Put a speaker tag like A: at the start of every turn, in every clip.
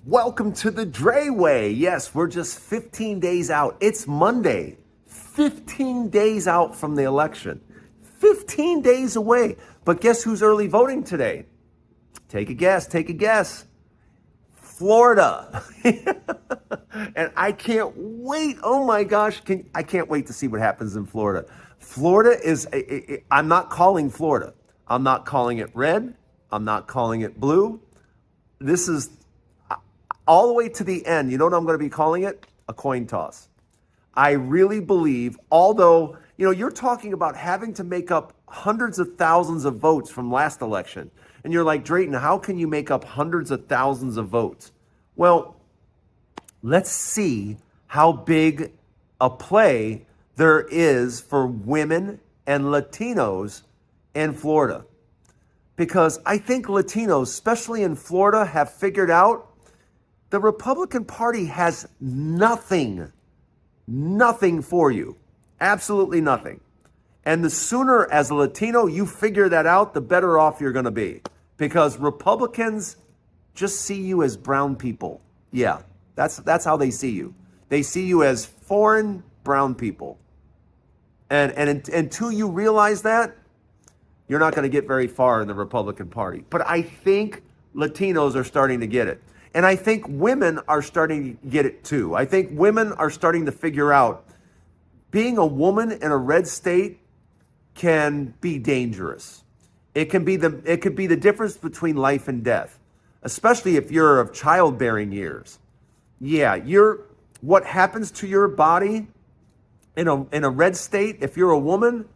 A: Welcome to the Dray way. Yes, we're just 15 days out. It's Monday, 15 days out from the election, 15 days away. But guess who's early voting today? Take a guess. Florida. And I can't wait. Oh my gosh. I can't wait to see what happens in Florida. Florida is, I'm not calling Florida. I'm not calling it red. I'm not calling it blue. This is all the way to the end. You know what I'm going to be calling it? A coin toss. I really believe, although, you're talking about having to make up hundreds of thousands of votes from last election. And you're like, Drayton, how can you make up hundreds of thousands of votes? Well, let's see how big a play there is for women and Latinos in Florida. Because I think Latinos, especially in Florida, have figured out the Republican Party has nothing for you. Absolutely nothing. And the sooner as a Latino you figure that out, the better off you're going to be. Because Republicans just see you as brown people. Yeah, that's how they see you. They see you as foreign brown people. And until you realize that, you're not going to get very far in the Republican Party. But I think Latinos are starting to get it. And I think women are starting to get it too. I think women are starting to figure out being a woman in a red state can be dangerous. It could be the difference between life and death, especially if you're of childbearing years. Yeah, what happens to your body in a red state, if you're a woman,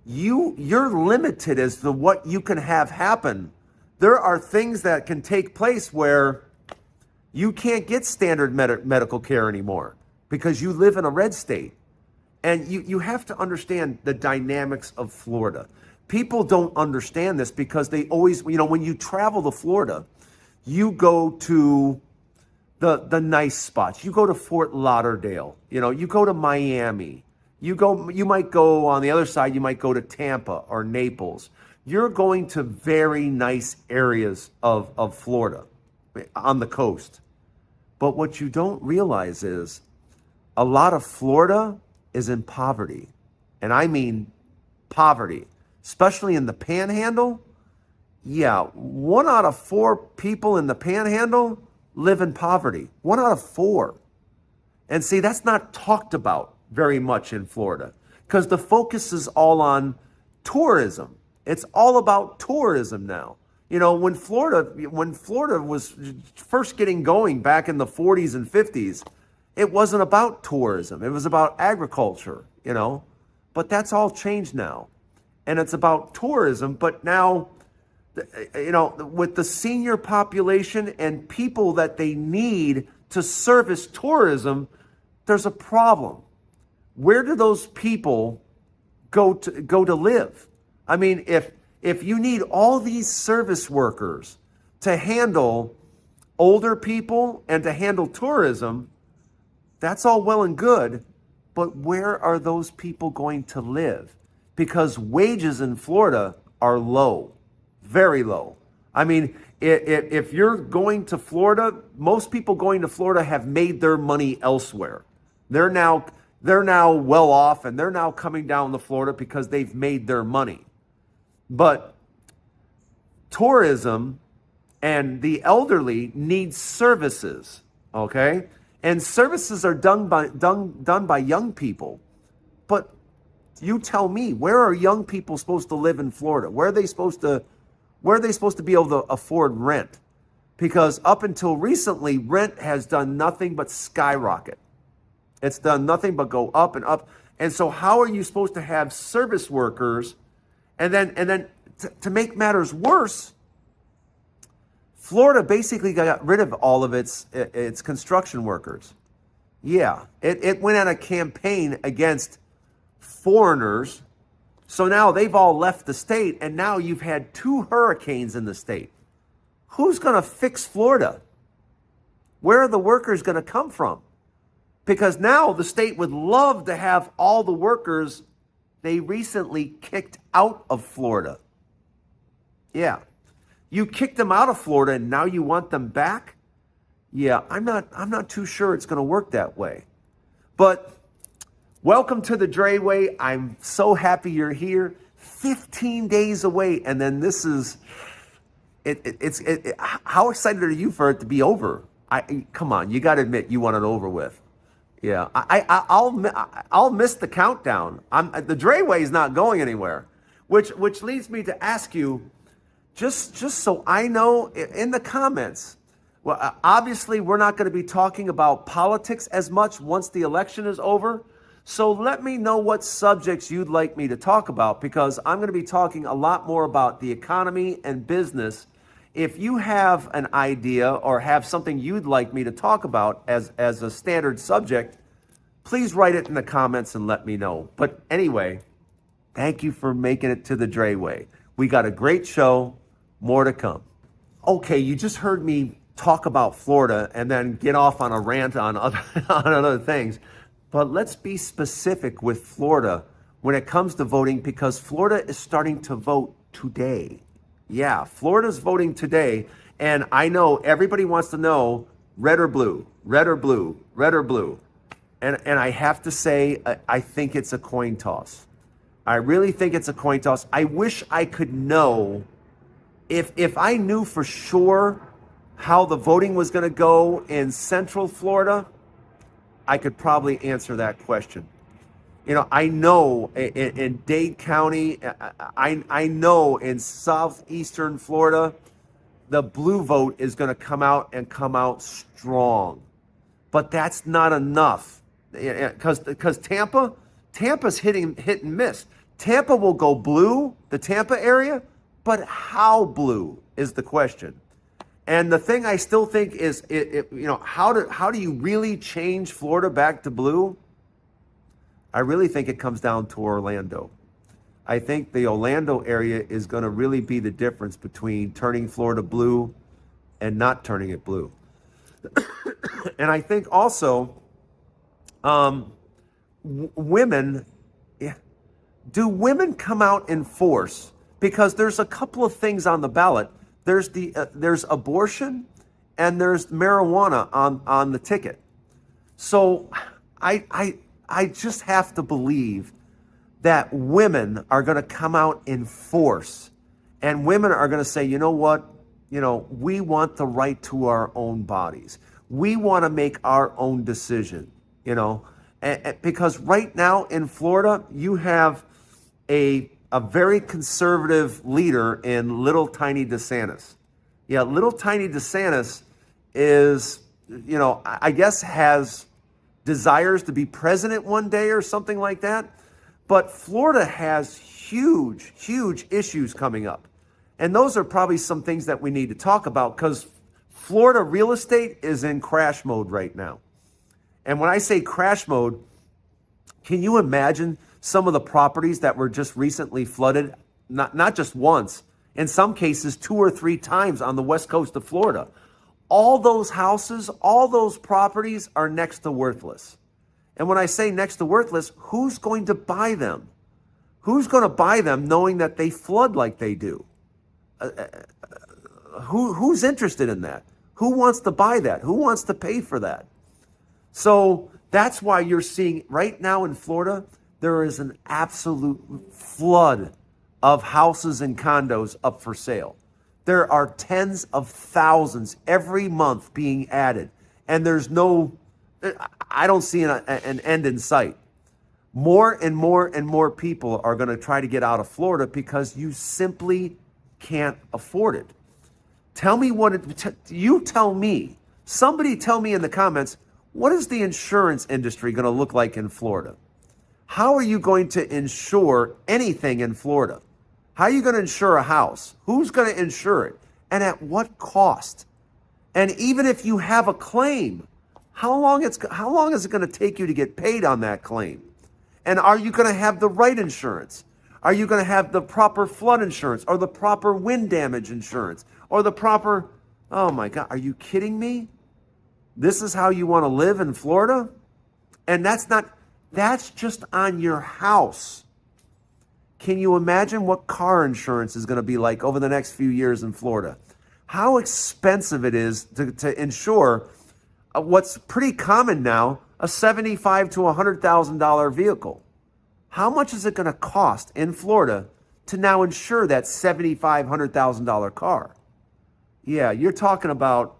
A: you're limited as to what you can have happen. There are things that can take place where you can't get standard medical care anymore because you live in a red state. And you have to understand the dynamics of Florida. People don't understand this because they always, when you travel to Florida, you go to the nice spots. You go to Fort Lauderdale, you go to Miami. You might go on the other side, you might go to Tampa or Naples. You're going to very nice areas of Florida on the coast. But what you don't realize is a lot of Florida is in poverty. And I mean poverty, especially in the Panhandle. Yeah, 1 out of 4 people in the Panhandle live in poverty. 1 out of 4. And see, that's not talked about very much in Florida because the focus is all on tourism. It's all about tourism now. When Florida was first getting going back in the 40s and 50s, it wasn't about tourism. It was about agriculture, But that's all changed now. And it's about tourism, but now, with the senior population and people that they need to service tourism, there's a problem. Where do those people go to live? I mean, if you need all these service workers to handle older people and to handle tourism, that's all well and good, but where are those people going to live? Because wages in Florida are low, very low. I mean, if you're going to Florida, most people going to Florida have made their money elsewhere. They're now well off and they're now coming down to Florida because they've made their money. But tourism and the elderly need services, okay? And services are done by young people. But you tell me, where are young people supposed to live in Florida? Where are they supposed to be able to afford rent? Because up until recently, rent has done nothing but skyrocket. It's done nothing but go up and up. And so how are you supposed to have service workers? And then to make matters worse, Florida basically got rid of all of its construction workers. Yeah, it went on a campaign against foreigners. So now they've all left the state, and now you've had 2 hurricanes in the state. Who's going to fix Florida? Where are the workers going to come from? Because now the state would love to have all the workers they recently kicked out of Florida. Yeah. You kicked them out of Florida and now you want them back? Yeah, I'm not too sure it's going to work that way. But welcome to the Dray Way. I'm so happy you're here. 15 days away, and then this is how excited are you for it to be over? Come on, you got to admit you want it over with. Yeah, I'll miss the countdown. The Dray Way is not going anywhere, which leads me to ask you, just so I know in the comments. Well, obviously we're not going to be talking about politics as much once the election is over. So let me know what subjects you'd like me to talk about, because I'm going to be talking a lot more about the economy and business. If you have an idea or have something you'd like me to talk about as a standard subject, please write it in the comments and let me know. But anyway, thank you for making it to the Dray Way. We got a great show, more to come. Okay, you just heard me talk about Florida and then get off on a rant on other things. But let's be specific with Florida when it comes to voting, because Florida is starting to vote today. Yeah, Florida's voting today. And I know everybody wants to know red or blue, red or blue, red or blue. And I have to say, I think it's a coin toss. I really think it's a coin toss. I wish I could know, if I knew for sure how the voting was going to go in Central Florida, I could probably answer that question. You know, I know in Dade County, I know in southeastern Florida, the blue vote is going to come out strong. But that's not enough, because Tampa's hit and miss. Tampa will go blue, the Tampa area, but how blue is the question. And the thing I still think is, how do you really change Florida back to blue? I really think it comes down to Orlando. I think the Orlando area is going to really be the difference between turning Florida blue and not turning it blue. And I think also, women, do women come out in force? Because there's a couple of things on the ballot. There's abortion and there's marijuana on the ticket. So I just have to believe that women are going to come out in force, and women are going to say, you know what, we want the right to our own bodies. We want to make our own decision, because right now in Florida, you have a very conservative leader in little tiny DeSantis. Yeah, little tiny DeSantis is, I guess has desires to be president one day or something like that. But Florida has huge, huge issues coming up. And those are probably some things that we need to talk about, because Florida real estate is in crash mode right now. And when I say crash mode, can you imagine some of the properties that were just recently flooded, not just once, in some cases 2 or 3 times on the west coast of Florida? All those houses, all those properties are next to worthless. And when I say next to worthless, who's going to buy them? Who's going to buy them knowing that they flood like they do? Who's interested in that? Who wants to buy that? Who wants to pay for that? So that's why you're seeing right now in Florida, there is an absolute flood of houses and condos up for sale. There are tens of thousands every month being added, and I don't see an end in sight. More and more and more people are going to try to get out of Florida because you simply can't afford it. Somebody tell me in the comments, what is the insurance industry going to look like in Florida? How are you going to insure anything in Florida? How are you going to insure a house? Who's going to insure it? And at what cost? And even if you have a claim, how long is it going to take you to get paid on that claim? And are you going to have the right insurance? Are you going to have the proper flood insurance, or the proper wind damage insurance, or the proper, oh my God, are you kidding me? This is how you want to live in Florida? And that's just on your house. Can you imagine what car insurance is going to be like over the next few years in Florida? How expensive it is to insure what's pretty common now, a $75,000 to $100,000 vehicle. How much is it going to cost in Florida to now insure that $75,000, $100,000 car? Yeah, you're talking about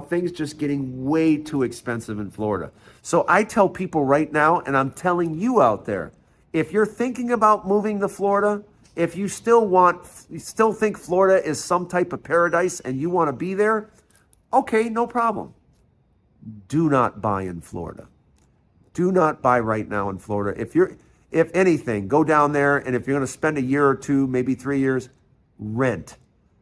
A: things just getting way too expensive in Florida. So I tell people right now, and I'm telling you out there, if you're thinking about moving to Florida, if you still think Florida is some type of paradise and you want to be there, okay, no problem. Do not buy in Florida. Do not buy right now in Florida. If anything, go down there, and if you're going to spend a year or two, maybe 3 years, rent.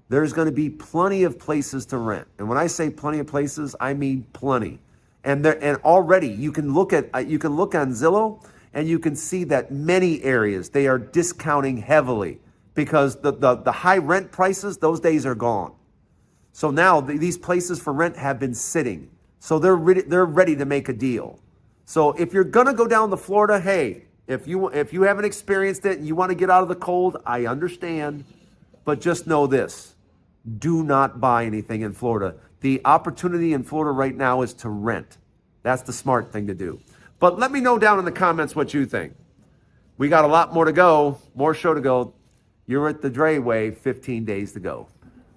A: There's going to be plenty of places to rent. And when I say plenty of places, I mean plenty. And already you can look on Zillow, and you can see that many areas they are discounting heavily because the high rent prices, those days are gone. So now these places for rent have been sitting. So they're ready to make a deal. So if you're going to go down to Florida, hey, if you haven't experienced it and you want to get out of the cold, I understand. But just know this. Do not buy anything in Florida. The opportunity in Florida right now is to rent. That's the smart thing to do. But let me know down in the comments what you think. We got a lot more to go, more show to go. You're at the Dray way, 15 days to go.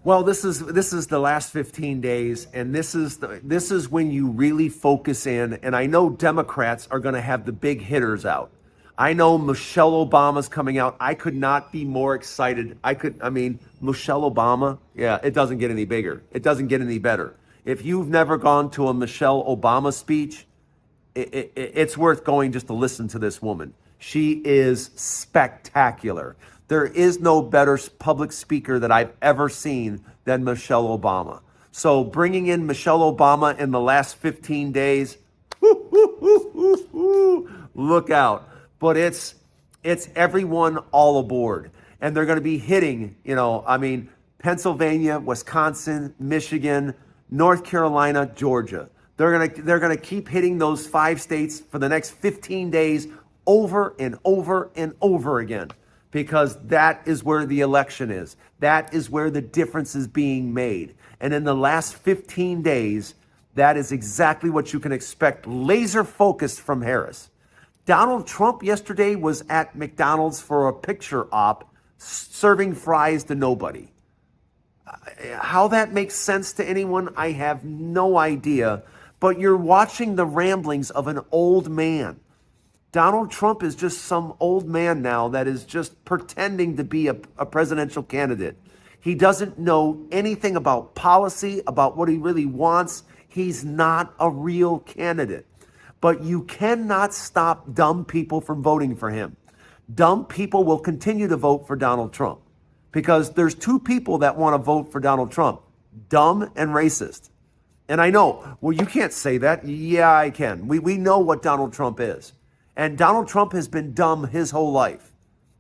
A: Well, this is the last 15 days, and this is when you really focus in. And I know Democrats are going to have the big hitters out. I know Michelle Obama's coming out. I could not be more excited. Michelle Obama, yeah, it doesn't get any bigger. It doesn't get any better. If you've never gone to a Michelle Obama speech, it's worth going just to listen to this woman. She is spectacular. There is no better public speaker that I've ever seen than Michelle Obama. So bringing in Michelle Obama in the last 15 days, look out. But it's everyone all aboard. And they're going to be hitting, Pennsylvania, Wisconsin, Michigan, North Carolina, Georgia. They're going to keep hitting those 5 states for the next 15 days over and over and over again, because that is where the election is. That is where the difference is being made. And in the last 15 days, that is exactly what you can expect, laser focused from Harris. Donald Trump yesterday was at McDonald's for a picture op, serving fries to nobody. How that makes sense to anyone, I have no idea. But you're watching the ramblings of an old man. Donald Trump is just some old man now that is just pretending to be a presidential candidate. He doesn't know anything about policy, about what he really wants. He's not a real candidate. But you cannot stop dumb people from voting for him. Dumb people will continue to vote for Donald Trump because there's 2 people that want to vote for Donald Trump, dumb and racist. And I know, well, you can't say that. Yeah, I can. We know what Donald Trump is. And Donald Trump has been dumb his whole life.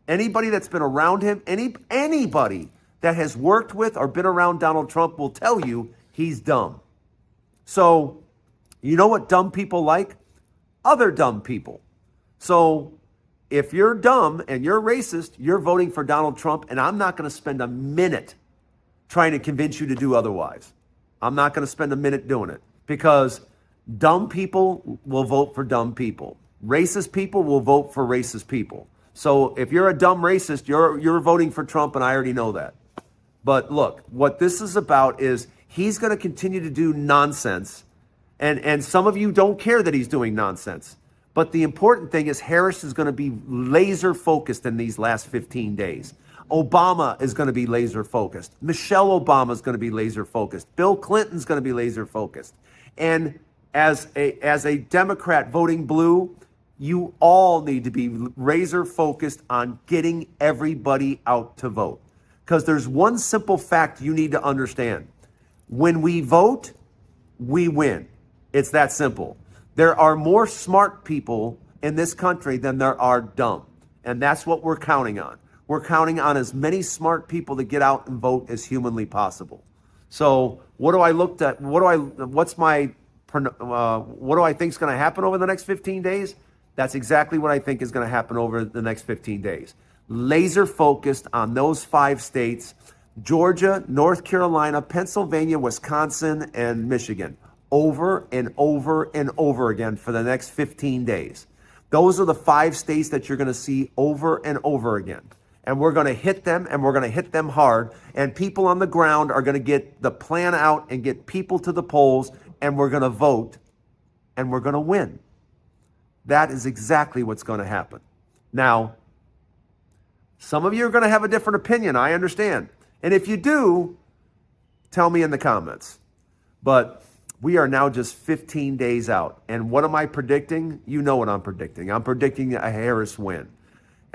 A: Anybody that's been around him, anybody that has worked with or been around Donald Trump will tell you he's dumb. So, you know what dumb people like? Other dumb people. So, if you're dumb and you're racist, you're voting for Donald Trump, and I'm not going to spend a minute trying to convince you to do otherwise. I'm not going to spend a minute doing it, because dumb people will vote for dumb people. Racist people will vote for racist people. So if you're a dumb racist, you're voting for Trump, and I already know that. But look, what this is about is he's going to continue to do nonsense, and some of you don't care that he's doing nonsense. But the important thing is Harris is going to be laser focused in these last 15 days. Obama is going to be laser focused. Michelle Obama is going to be laser focused. Bill Clinton's going to be laser focused. And as a Democrat voting blue, you all need to be laser focused on getting everybody out to vote. Because there's one simple fact you need to understand. When we vote, we win. It's that simple. There are more smart people in this country than there are dumb. And that's what we're counting on. We're counting on as many smart people to get out and vote as humanly possible. So what do I look at? What do I think is going to happen over the next 15 days? That's exactly what I think is going to happen over the next 15 days. Laser focused on those 5 states. Georgia, North Carolina, Pennsylvania, Wisconsin, and Michigan over and over and over again for the next 15 days. Those are the 5 states that you're going to see over and over again. And we're going to hit them, and we're going to hit them hard. And people on the ground are going to get the plan out and get people to the polls, and we're going to vote, and we're going to win. That is exactly what's going to happen. Now, some of you are going to have a different opinion. I understand. And if you do, tell me in the comments. But we are now just 15 days out. And what am I predicting? You know what I'm predicting. I'm predicting a Harris win.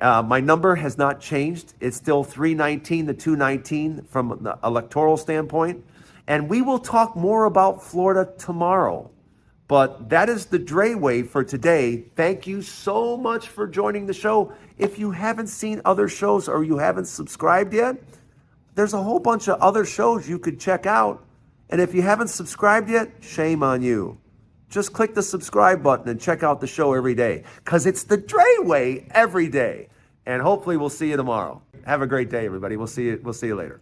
A: My number has not changed. It's still 319 to 219 from the electoral standpoint. And we will talk more about Florida tomorrow. But that is the Dray way for today. Thank you so much for joining the show. If you haven't seen other shows or you haven't subscribed yet, there's a whole bunch of other shows you could check out. And if you haven't subscribed yet, shame on you. Just click the subscribe button and check out the show every day, because it's the Dray way every day. And hopefully we'll see you tomorrow. Have a great day, everybody. We'll see you later.